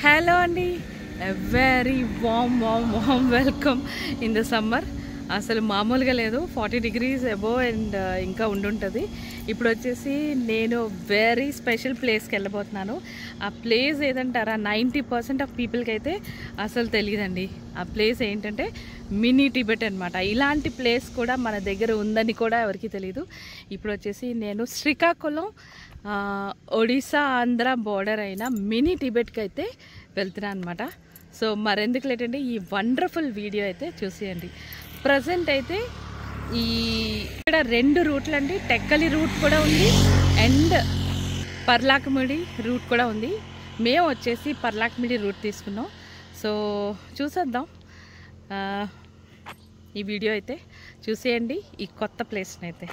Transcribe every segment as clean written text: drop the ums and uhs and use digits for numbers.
Hello అండి, very warm welcome in the summer. అసలు మామూలుగా లేదు, 40 degrees అబోవ్ అండ్ ఇంకా ఉండుంటుంది. ఇప్పుడు వచ్చేసి నేను వెరీ స్పెషల్ ప్లేస్కి వెళ్ళబోతున్నాను. ఆ ప్లేస్ ఏదంటారా, 90% ఆఫ్ పీపుల్కి అయితే అసలు తెలియదండి. ఆ ప్లేస్ ఏంటంటే మినీ టిబెట్ అనమాట. ఇలాంటి ప్లేస్ కూడా మన దగ్గర ఉందని కూడా ఎవరికి తెలియదు. ఇప్పుడు వచ్చేసి నేను శ్రీకాకుళం ఒడిశా ఆంధ్ర బోర్డర్ అయిన మినీ టిబెట్కి అయితే వెళ్తున్నాను అనమాట. సో మరెందుకు లేటంటే ఈ వండర్ఫుల్ వీడియో అయితే చూసేయండి. ప్రజెంట్ అయితే ఇక్కడ 2 రూట్లు అండి, టెక్కలి రూట్ కూడా ఉంది అండ్ పర్లాకమిడి రూట్ కూడా ఉంది. మేము వచ్చేసి పర్లాకమిడి రూట్ తీసుకున్నాం. సో చూసేద్దాం, ఈ వీడియో అయితే చూసేయండి ఈ కొత్త ప్లేస్ని అయితే.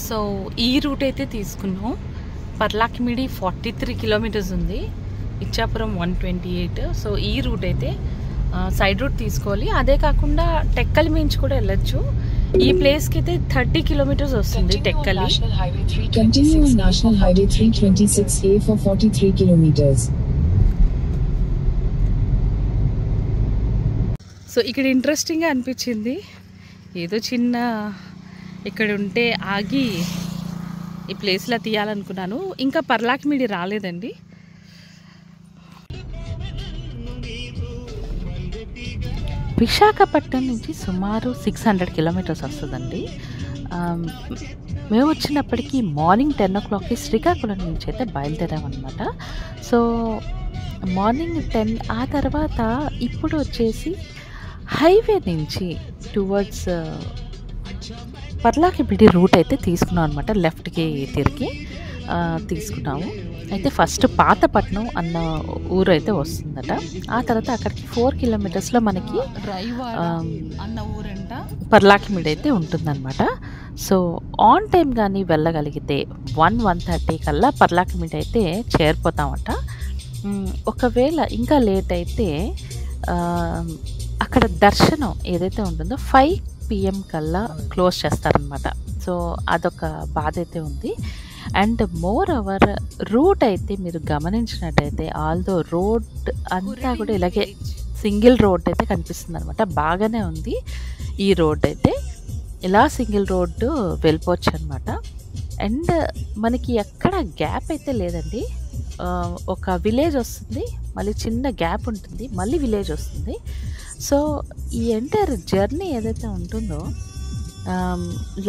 సో ఈ రూట్ అయితే తీసుకున్నాం. పర్లాకమిడి 43 kilometers ఉంది, ఇచ్చాపురం 128. సో ఈ రూట్ అయితే సైడ్ రూట్ తీసుకోవాలి. అదే కాకుండా టెక్కలి మించి కూడా వెళ్ళొచ్చు. ఈ ప్లేస్కి అయితే 30 kilometers వస్తుంది Tekkali. Continue on National Highway 326A for 43 kilometers. So ఇక్కడ ఇంట్రెస్టింగ్గా అనిపించింది. ఏదో చిన్న ఇక్కడ ఉంటే ఆగి ఈ ప్లేస్లో తీయాలనుకున్నాను. ఇంకా పర్లాకమిడి రాలేదండి. విశాఖపట్నం నుంచి సుమారు 600 kilometers వస్తుందండి. మేము వచ్చినప్పటికీ మార్నింగ్ 10 o'clockకి శ్రీకాకుళం నుంచి అయితే బయలుదేరామన్నమాట. సో మార్నింగ్ 10 ఆ తర్వాత ఇప్పుడు వచ్చేసి హైవే నుంచి టువర్డ్స్ పర్లాకమిడి రూట్ అయితే తీసుకున్నాం అనమాట. లెఫ్ట్కి తిరిగి తీసుకున్నాము. అయితే ఫస్ట్ పాతపట్నం అన్న ఊరు అయితే వస్తుందట. ఆ తర్వాత అక్కడికి 4 kilometersలో మనకి అన్న ఊరంట పర్లాకమిడి అయితే ఉంటుందన్నమాట. సో ఆన్ టైం కానీ వెళ్ళగలిగితే 1:30 కల్లా పర్లాకమిడి అయితే చేరిపోతామట. ఒకవేళ ఇంకా లేట్ అయితే అక్కడ దర్శనం ఏదైతే ఉంటుందో 5 PM కల్లా క్లోజ్ చేస్తారనమాట. సో అదొక బాధ అయితే ఉంది. అండ్ మోర్ ఓవర్ రూట్ అయితే మీరు గమనించినట్టయితే ఆల్దో రోడ్ అంతా కూడా ఇలాగే సింగిల్ రోడ్ అయితే కనిపిస్తుంది అనమాట. బాగానే ఉంది ఈ రోడ్ అయితే. ఇలా సింగిల్ రోడ్డు వెళ్ళిపోవచ్చు అనమాట. అండ్ మనకి ఎక్కడ గ్యాప్ అయితే లేదండి. ఒక విలేజ్ వస్తుంది, మళ్ళీ చిన్న గ్యాప్ ఉంటుంది, మళ్ళీ విలేజ్ వస్తుంది. సో ఈ ఎంటైర్ జర్నీ ఏదైతే ఉంటుందో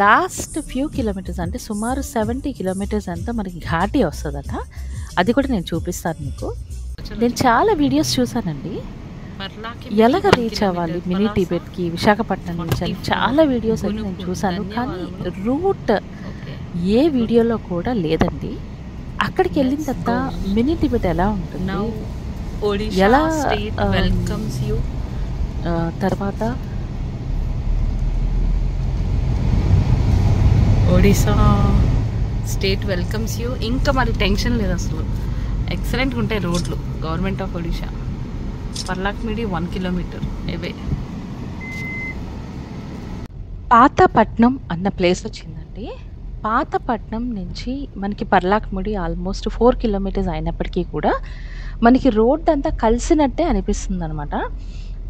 లాస్ట్ ఫ్యూ కిలోమీటర్స్ అంటే సుమారు 70 kilometers అంతా మనకి ఘాటీ వస్తుందట. అది కూడా నేను చూపిస్తాను మీకు. నేను చాలా వీడియోస్ చూసానండి, ఎలాగ రీచ్ అవ్వాలి మినీ టిబెట్కి విశాఖపట్నం నుంచి అని చాలా వీడియోస్ అయితే నేను చూసాను. కానీ రూట్ ఏ వీడియోలో కూడా లేదండి. అక్కడికి వెళ్ళిన తర్వాత మినీ టిబెట్ ఎలా ఉంటుంది, ఎలా తర్వాత ఒడిశా స్టేట్ వెల్కమ్స్ యూ. ఇంకా మరి టెన్షన్ లేదు అసలు, ఎక్సలెంట్గా ఉంటాయి రోడ్లు. Government of Odisha. Paralakhemundi 1 kilometer అవే. పాతపట్నం అన్న ప్లేస్ వచ్చిందండి. పాతపట్నం నుంచి మనకి పర్లాకమిడి ఆల్మోస్ట్ 4 kilometers అయినప్పటికీ కూడా మనకి రోడ్ అంతా కలిసినట్టే అనిపిస్తుంది అనమాట.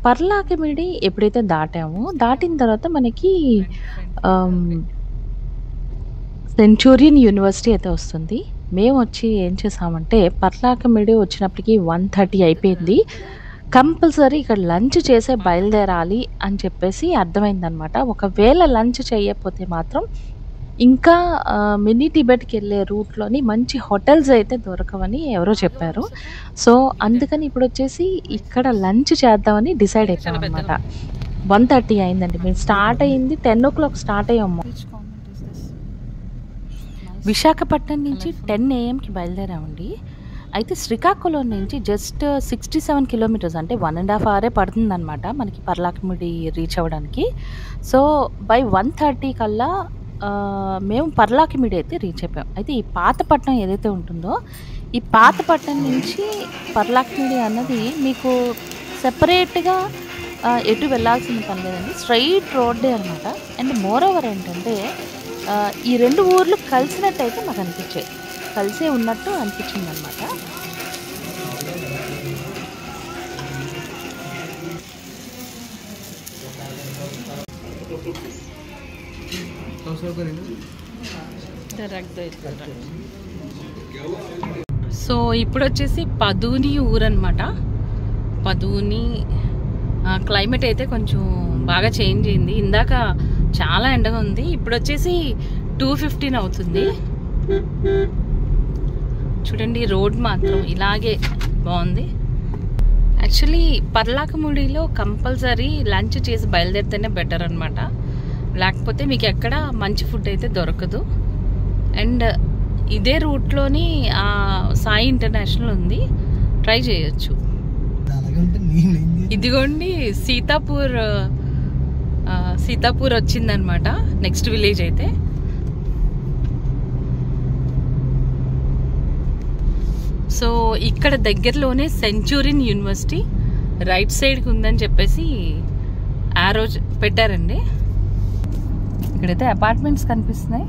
పర్లాకమిడి ఎప్పుడైతే దాటిన తర్వాత మనకి సెంచూరియన్ యూనివర్సిటీ అయితే వస్తుంది. మేము వచ్చి ఏం చేసామంటే పర్లాకమిడి వచ్చినప్పటికీ 1:30 అయిపోయింది. కంపల్సరీ ఇక్కడ లంచ్ చేసే బయలుదేరాలి అని చెప్పేసి అర్థమైందనమాట. ఒకవేళ లంచ్ చేయకపోతే మాత్రం ఇంకా మినీ టిబెట్కి వెళ్ళే రూట్లోని మంచి హోటల్స్ అయితే దొరకవని ఎవరో చెప్పారు. సో అందుకని ఇప్పుడు వచ్చేసి ఇక్కడ లంచ్ చేద్దామని డిసైడ్ అయిపోయాం అనమాట. 1:30 అయిందండి. మేము స్టార్ట్ అయ్యింది 10 o'clock స్టార్ట్ అయ్యాము. విశాఖపట్నం నుంచి 10 AM బయలుదేరామండి. అయితే శ్రీకాకుళం నుంచి జస్ట్ 67 kilometers అంటే 1.5 hours పడుతుంది అనమాట మనకి పర్లాకమిడి రీచ్ అవ్వడానికి. సో బై 1:30 కల్లా మేము పర్లాకమిడి అయితే రీచ్ అయిపోయాం. అయితే ఈ పాతపట్నం ఏదైతే ఉంటుందో ఈ పాతపట్నం నుంచి పర్లాకమిడి అన్నది మీకు సెపరేట్గా ఎటు వెళ్ళాల్సిన పని లేదండి, స్ట్రైట్ రోడ్డే అనమాట. అండ్ మోర్ ఓవర్ ఏంటంటే ఈ రెండు ఊర్లు కలిసినట్టయితే నాకు అనిపించాయి, కలిసే ఉన్నట్టు అనిపించింది అనమాట. సో ఇప్పుడు వచ్చేసి పదూని ఊరు అనమాట. పదూని క్లైమేట్ అయితే కొంచెం బాగా చేంజ్ అయింది. ఇందాక చాలా ఎండగా ఉంది, ఇప్పుడు వచ్చేసి 2:15 అవుతుంది. చూడండి రోడ్ మాత్రం ఇలాగే బాగుంది. యాక్చువల్లీ పర్లాకముడిలో కంపల్సరీ లంచ్ చేసి బయలుదేరితేనే బెటర్ అనమాట, లేకపోతే మీకు ఎక్కడ మంచి ఫుడ్ అయితే దొరకదు. అండ్ ఇదే రూట్లోని సాయి ఇంటర్నేషనల్ ఉంది, ట్రై చేయొచ్చు. ఇదిగోండి సీతాపూర్ వచ్చిందనమాట నెక్స్ట్ విలేజ్ అయితే. సో ఇక్కడ దగ్గరలోనే సెంచురియన్ యూనివర్సిటీ రైట్ సైడ్కి ఉందని చెప్పేసి ఆరో పెట్టారండి. ఇక్కడైతే అపార్ట్మెంట్స్ కనిపిస్తున్నాయి.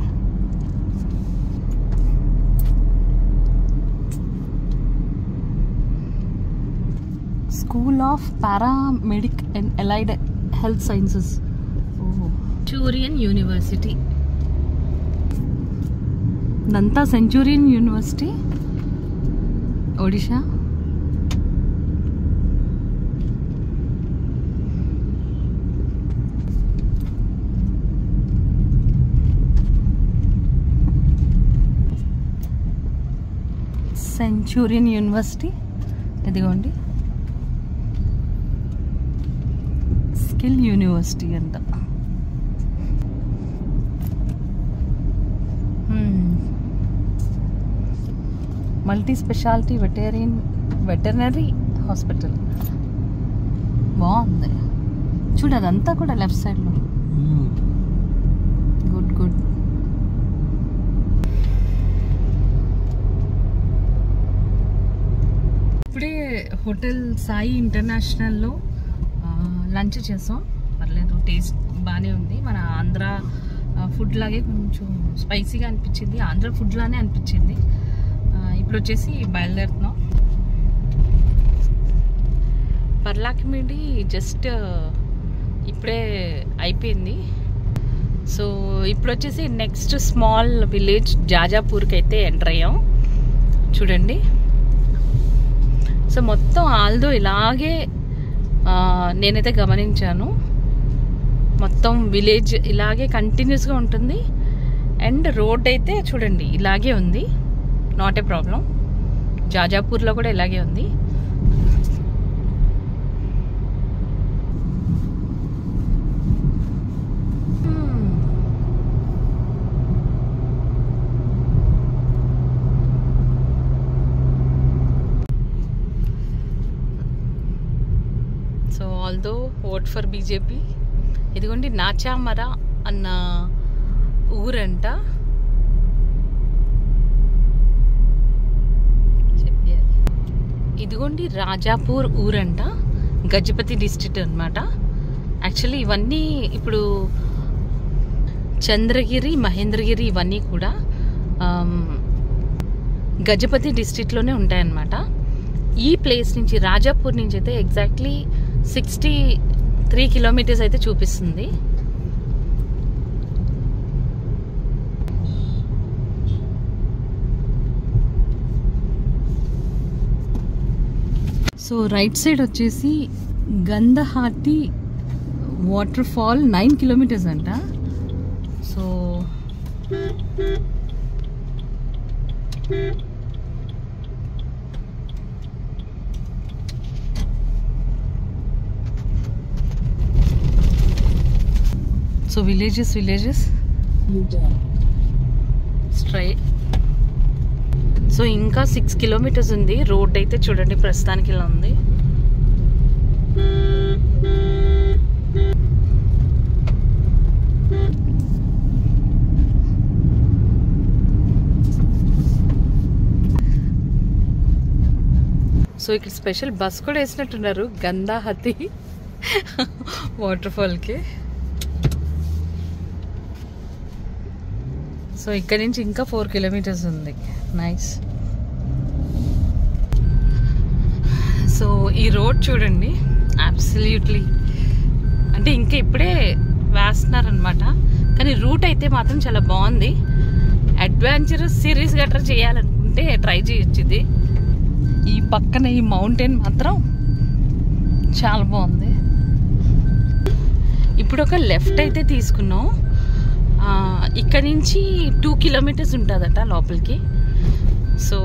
School of paramedic and allied health sciences, Centurion university. ఇదంతా Centurion university, Odisha. Centurion university ఇదిగోండి. స్కిల్ యూనివర్సిటీ అంట. మల్టీ స్పెషాలిటీ వెటర్నరీ హాస్పిటల్ బాగుంది. చూడు అదంతా కూడా లెఫ్ట్ సైడ్లో. Good good. ఇప్పుడే హోటల్ సాయి ఇంటర్నేషనల్లో లంచ్ చేసాం, పర్లేదు, టేస్ట్ బాగానే ఉంది. మన ఆంధ్ర ఫుడ్ లాగే కొంచెం స్పైసీగా అనిపించింది, ఆంధ్ర ఫుడ్ లానే అనిపించింది. ఇప్పుడు వచ్చేసి బయలుదేరుతున్నాం. పర్లాకిమిడి జస్ట్ ఇప్పుడే అయిపోయింది. సో ఇప్పుడు వచ్చేసి నెక్స్ట్ స్మాల్ విలేజ్ జాజాపూర్కి అయితే ఎంటర్ అయ్యాం. చూడండి, సో మొత్తం ఆల్దో ఇలాగే నేనైతే గమనించాను. మొత్తం విలేజ్ ఇలాగే కంటిన్యూస్గా ఉంటుంది. అండ్ రోడ్ అయితే చూడండి ఇలాగే ఉంది, నాట్ ఏ ప్రాబ్లం. జాజాపూర్లో కూడా ఇలాగే ఉంది. So although vote for BJP. ఇదిగోండి నాచామర అన్న ఊరంట. ఇదిగోండి రాజాపూర్ ఊరంట, గజపతి డిస్ట్రిక్ట్ అనమాట. యాక్చువల్లీ ఇవన్నీ ఇప్పుడు చంద్రగిరి, మహేంద్రగిరి ఇవన్నీ కూడా గజపతి డిస్ట్రిక్ట్లోనే ఉంటాయన్నమాట. ఈ ప్లేస్ నుంచి రాజాపూర్ నుంచి అయితే ఎగ్జాక్ట్లీ 63 కిలోమీటర్స్ అయితే చూపిస్తుంది. సో రైట్ సైడ్ వచ్చేసి గంధహాటి వాటర్ ఫాల్ 9 కిలోమీటర్స్ అంట. So villages straight. సో ఇంకా 6 కిలోమీటర్స్ ఉంది. రోడ్ అయితే చూడండి ప్రస్తుతానికి ఇలా ఉంది. సో ఇక్కడ స్పెషల్ బస్ కూడా వేసినట్టున్నారు, గంధాహతి. వాటర్ ఫాల్కి. సో ఇక్కడ నుంచి ఇంకా 4 కిలోమీటర్స్ ఉంది. నైస్. సో ఈ రోడ్ చూడండి, అబ్సల్యూట్లీ అంటే ఇంకా ఇప్పుడే వేస్తున్నారనమాట, కానీ రూట్ అయితే మాత్రం చాలా బాగుంది. అడ్వెంచరస్ సిరీస్ గట్రా చేయాలనుకుంటే ట్రై చేయొచ్చు ఇది. ఈ పక్కన ఈ మౌంటైన్ మాత్రం చాలా బాగుంది. ఇప్పుడు ఒక లెఫ్ట్ అయితే తీసుకున్నాం. ఇక్కడ నుంచి 2 కిలోమీటర్స్ ఉంటుందట లోపలికి. సో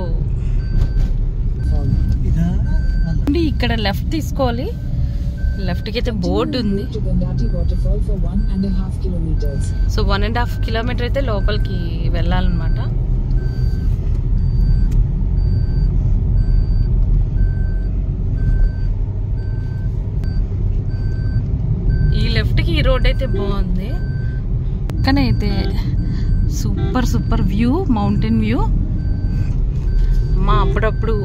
ఇక్కడ లెఫ్ట్ తీసుకోవాలి. లెఫ్ట్కి అయితే బోర్డు ఉంది. సో 1.5 కిలోమీటర్ అయితే లోపలికి వెళ్ళాలన్నమాట. ఈ లెఫ్ట్కి ఈ రోడ్ అయితే బాగుంది. పక్కన అయితే సూపర్ వ్యూ, మౌంటైన్ వ్యూ. అమ్మా అప్పుడప్పుడు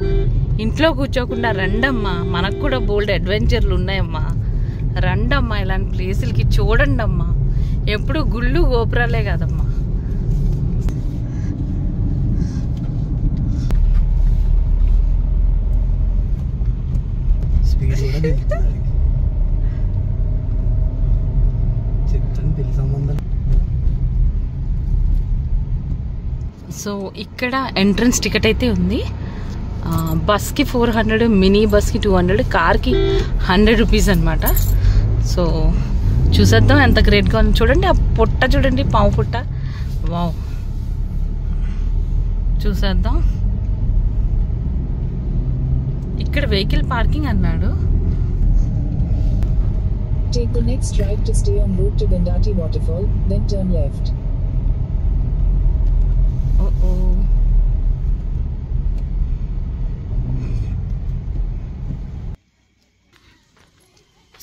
ఇంట్లో కూర్చోకుండా రండమ్మా, మనకు కూడా బోల్డ్ అడ్వెంచర్లు ఉన్నాయమ్మా, రండమ్మా ఇలాంటి ప్లేసులకి చూడండి అమ్మా. ఎప్పుడు గుళ్ళు గోపురాలే కదమ్మా. సో ఇక్కడ ఎంట్రన్స్ టికెట్ అయితే ఉంది. బస్కి 400, మినీ బస్కి 200, కార్కి 100 రూపీస్ అనమాట. సో చూసేద్దాం ఎంత గ్రేట్గా ఉంది. చూడండి ఆ పుట్ట, చూడండి పావు పుట్ట. వావ్, చూసేద్దాం. ఇక్కడ వెహికల్ పార్కింగ్ అన్నాడు. Take the next right to stay en route to Gandhati waterfall, then turn left.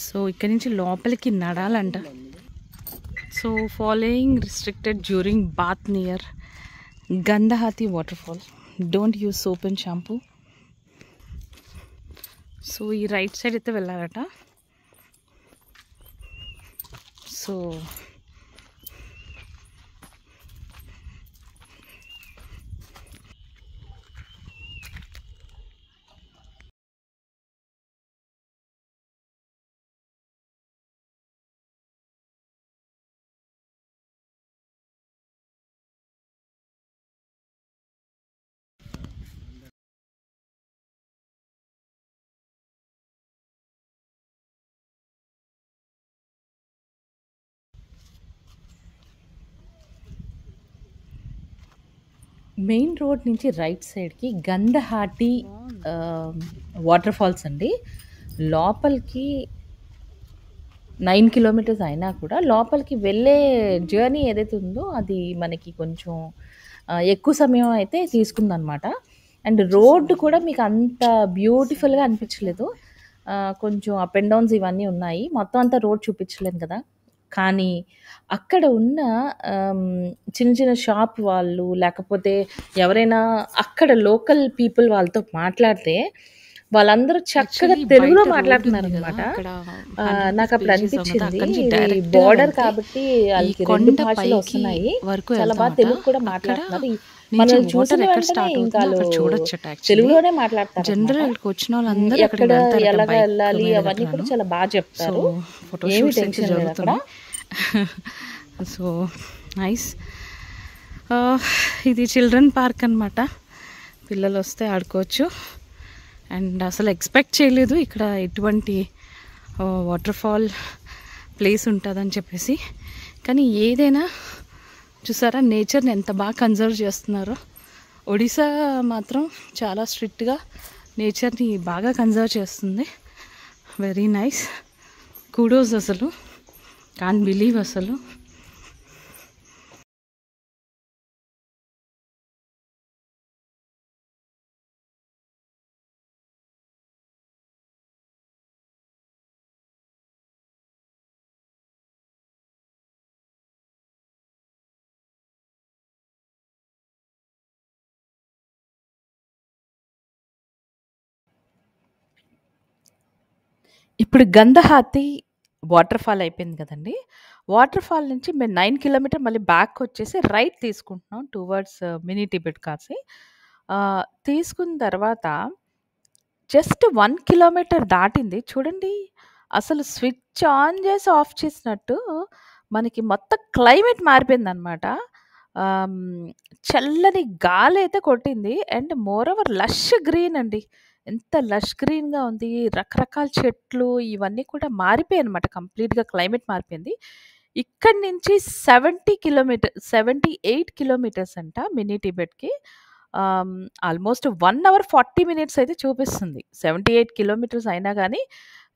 So ఇక్కడ నుంచి లోపలికి నడాలంట. So following restricted during bath near Gandahati waterfall. Don't use soap and shampoo. So ఈ right side అయితే వెళ్ళాలట. So main road నుంచి right సైడ్కి Gandahati water falls అండి. లోపలికి 9 కిలోమీటర్స్ అయినా కూడా లోపలికి వెళ్ళే జర్నీ ఏదైతే ఉందో అది మనకి కొంచెం ఎక్కువ సమయం అయితే తీసుకుందనమాట. అండ్ రోడ్డు కూడా మీకు అంత బ్యూటిఫుల్గా అనిపించలేదు. కొంచెం అప్ అండ్ డౌన్స్ ఇవన్నీ ఉన్నాయి. మొత్తం అంతా రోడ్ చూపించలేను కదా. కానీ అక్కడ ఉన్న చిన్న చిన్న షాప్ వాళ్ళు, లేకపోతే ఎవరైనా అక్కడ లోకల్ పీపుల్ వాళ్ళతో మాట్లాడితే వాళ్ళందరూ చక్కగా తెలుగులో మాట్లాడుతున్నారు అనమాట. నాకు అప్పుడు అనిపించింది ఇది బోర్డర్ కాబట్టి వాళ్ళకి 2 భాషలు వస్తున్నాయి, చాలా బాగా తెలుగు కూడా మాట్లాడుతున్నారు. మనం చూసిన వెంటనే ఇంకా తెలుగులోనే మాట్లాడతారు. జనరల్ వచ్చిన వాళ్ళందరూ ఎక్కడ ఎలాగ వెళ్ళాలి అవన్నీ కూడా చాలా బాగా చెప్తారు. ఏమి టెన్షన్ లేదు అక్కడ. So nice. ఇది చిల్డ్రన్ పార్క్ అనమాట. పిల్లలు వస్తే ఆడుకోవచ్చు. అండ్ అసలు ఎక్స్పెక్ట్ చేయలేదు ఇక్కడ ఎటువంటి వాటర్ ఫాల్ ప్లేస్ ఉంటుందని చెప్పేసి. కానీ ఏదైనా చూసారా నేచర్ని ఎంత బాగా కన్జర్వ్ చేస్తున్నారో. ఒడిశా మాత్రం చాలా స్ట్రిక్ట్గా నేచర్ని బాగా కన్జర్వ్ చేస్తుంది. Very nice. కుడోస్ అసలు. కాంట్ బిలీవ్ అసలు. ఇప్పుడు గంధహాతి వాటర్ ఫాల్ అయిపోయింది కదండీ! వాటర్ ఫాల్ నుంచి మేము 9 కిలోమీటర్ మళ్ళీ బ్యాకొచ్చేసి రైట్ తీసుకుంటున్నాం టువర్డ్స్ మినీ టిబెట్ కాసి. తీసుకున్న తర్వాత జస్ట్ 1 కిలోమీటర్ దాటింది. చూడండి అసలు స్విచ్ ఆన్ చేసి ఆఫ్ చేసినట్టు మనకి మొత్తం క్లైమేట్ మారిపోయిందనమాట. చల్లని గాలైతే కొట్టింది. అండ్ మోరోవర్ లష్ గ్రీన్ అండి. ఎంత లష్ గ్రీన్‌గా ఉంది. రకరకాల చెట్లు ఇవన్నీ కూడా మారిపోయాయన్నమాట. కంప్లీట్‌గా క్లైమేట్ మారిపోయింది. ఇక్కడి నుంచి 78 కిలోమీటర్స్ అంట మినీ టిబెట్‌కి. ఆహ్, ఆల్మోస్ట్ 1 అవర్ 40 మినిట్స్ అయితే చూపిస్తుంది. 78 కిలోమీటర్స్ అయినా గానీ,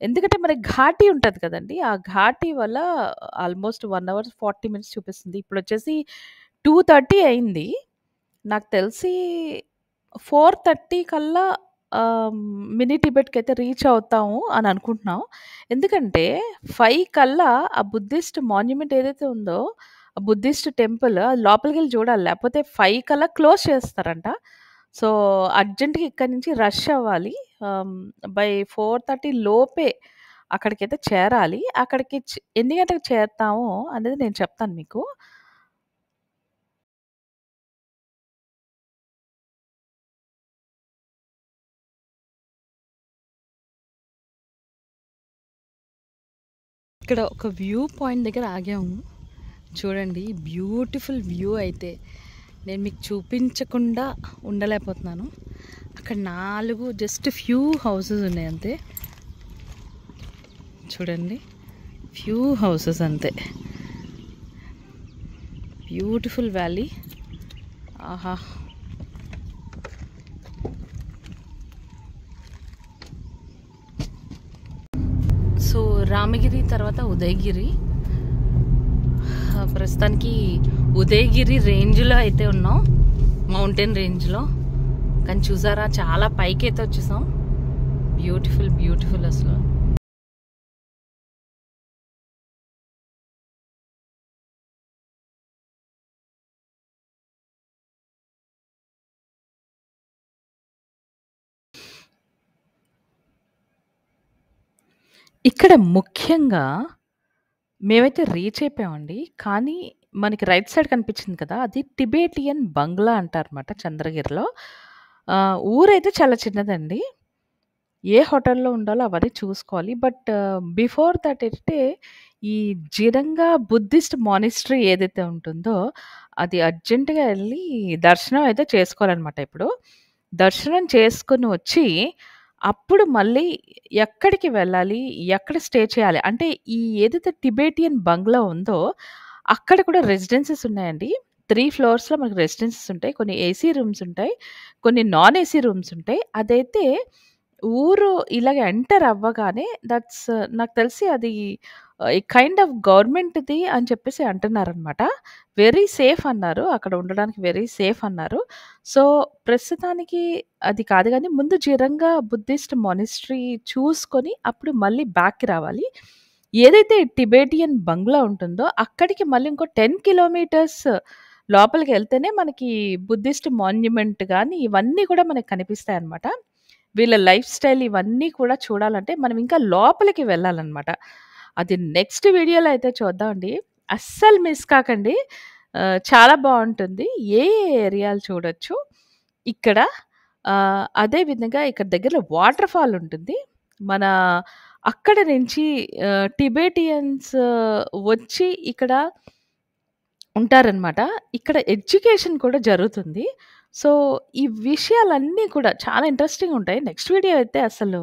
ఎందుకంటే మనకి ఘాటీ ఉంటది కదండీ! ఆ ఘాటీ వల్ల ఆల్మోస్ట్ 1 అవర్ 40 మినిట్స్ చూపిస్తుంది. ఇప్పుడొచ్చేసి 2:30 అయింది. నాకు తెలిసి 4:30 కల్లా మినీ టిబెట్‌కయితే రీచ్ అవుతాము అని అనుకుంటున్నాం. ఎందుకంటే 5 కల్లా ఆ బుద్ధిస్ట్ మాన్యుమెంట్ ఏదైతే ఉందో, ఆ బుద్ధిస్ట్ టెంపుల్ అది లోపలికెళ్ళి చూడాలి. లేకపోతే 5 కల్లా క్లోజ్ చేస్తారంట. సో, అర్జెంట్‌గా ఇక్కడి నుంచి రష్ అవ్వాలి. ఆహ్, బై 4:30 లోపే అక్కడికైతే చేరాలి. అక్కడికి ఎన్ని గంటలకు చేరతామో అనేది నేను చెప్తాను మీకు. ఇక్కడ ఒక వ్యూ పాయింట్ దగ్గర ఆగాము. చూడండి బ్యూటిఫుల్ వ్యూ అయితే నేను మీకు చూపించకుండా ఉండలేకపోతున్నాను. అక్కడ 4 జస్ట్ ఫ్యూ హౌసెస్ ఉన్నాయి అంతే. చూడండి ఫ్యూ హౌసెస్ అంతే. Beautiful valley. ఆహా! సో రామగిరి తర్వాత ఉదయగిరి. ప్రస్తుతానికి ఉదయగిరి రేంజ్లో అయితే ఉన్నాం, మౌంటైన్ రేంజ్లో. కానీ చూసారా చాలా పైకి అయితే వచ్చేసాం. బ్యూటిఫుల్ బ్యూటిఫుల్ అసలు. ఇక్కడ ముఖ్యంగా మేమైతే రీచ్ అయిపోయామండి. కానీ మనకి రైట్ సైడ్ కనిపించింది కదా! అది టిబేటియన్ బంగ్లా అంటారన్నమాట చంద్రగిరిలో. ఊరైతే చాలా చిన్నదండి. ఏ హోటల్‌లో ఉండాలో అవన్నీ చూసుకోవాలి. బట్ బిఫోర్ దట్ అయితే ఈ జిరంగా బుద్ధిస్ట్ మానిస్ట్రీ ఏదైతే ఉంటుందో, అది అర్జెంట్‌గా ఎళ్లి దర్శనం అయితే చేసుకోవాలనమాట ఇప్పుడు. దర్శనం చేసుకొని వచ్చి, అప్పుడు మళ్ళీ ఎక్కడికి వెళ్ళాలి? ఎక్కడ స్టే చేయాలి? అంటే ఈ ఏదైతే టిబేటియన్ బంగ్లా ఉందో, అక్కడ కూడా రెసిడెన్సీస్ ఉన్నాయండి. 3 ఫ్లోర్స్‌లో మనకు రెసిడెన్సీస్ ఉంటాయి. కొన్ని ఏసీ రూమ్స్ ఉంటాయి. కొన్ని నాన్ ఏసీ రూమ్స్ ఉంటాయి. అదైతే ఊరు ఇలాగ ఎంటర్ అవ్వగానే నాకు తెలిసి అది కైండ్ ఆఫ్ గవర్నమెంట్‌ది అని చెప్పేసి అంటున్నారనమాట. వెరీ సేఫ్ అన్నారు. అక్కడ ఉండడానికి వెరీ సేఫ్ అన్నారు. సో, ప్రస్తుతానికి అది కాదు గానీ, ముందు జిరంగా బుద్ధిస్ట్ మానిస్ట్రీ చూసుకొని, అప్పుడు మళ్ళీ బ్యాక్‌కి రావాలి. ఏదైతే టిబేటియన్ బంగ్లా ఉంటుందో, అక్కడికి మళ్ళీ ఇంకో 10 కిలోమీటర్స్ లోపలికెళ్తేనే మనకి బుద్ధిస్ట్ మాన్యుమెంట్ గాని, ఇవన్నీ కూడా మనకు కనిపిస్తాయన్నమాట. వీళ్ళ లైఫ్ స్టైల్ ఇవన్నీ కూడా చూడాలంటే మనం ఇంకా లోపలికి వెళ్ళాలన్నమాట. అది నెక్స్ట్ వీడియోలో అయితే చూద్దామండి. అస్సలు మిస్ కాకండి. చాలా బావుంటుంది. ఏ ఏరియాలు చూడొచ్చు ఇక్కడ. అదే విధంగా ఇక్కడ దగ్గరలో వాటర్ ఫాల్ ఉంటుంది. మన అక్కడ నుంచి టిబేటియన్స్ వచ్చి ఇక్కడ ఉంటారనమాట. ఇక్కడ ఎడ్యుకేషన్ కూడా జరుగుతుంది. సో, ఈ విషయాలన్నీ కూడా చాలా ఇంట్రెస్టింగ్ ఉంటాయి. నెక్స్ట్ వీడియో అయితే అసలు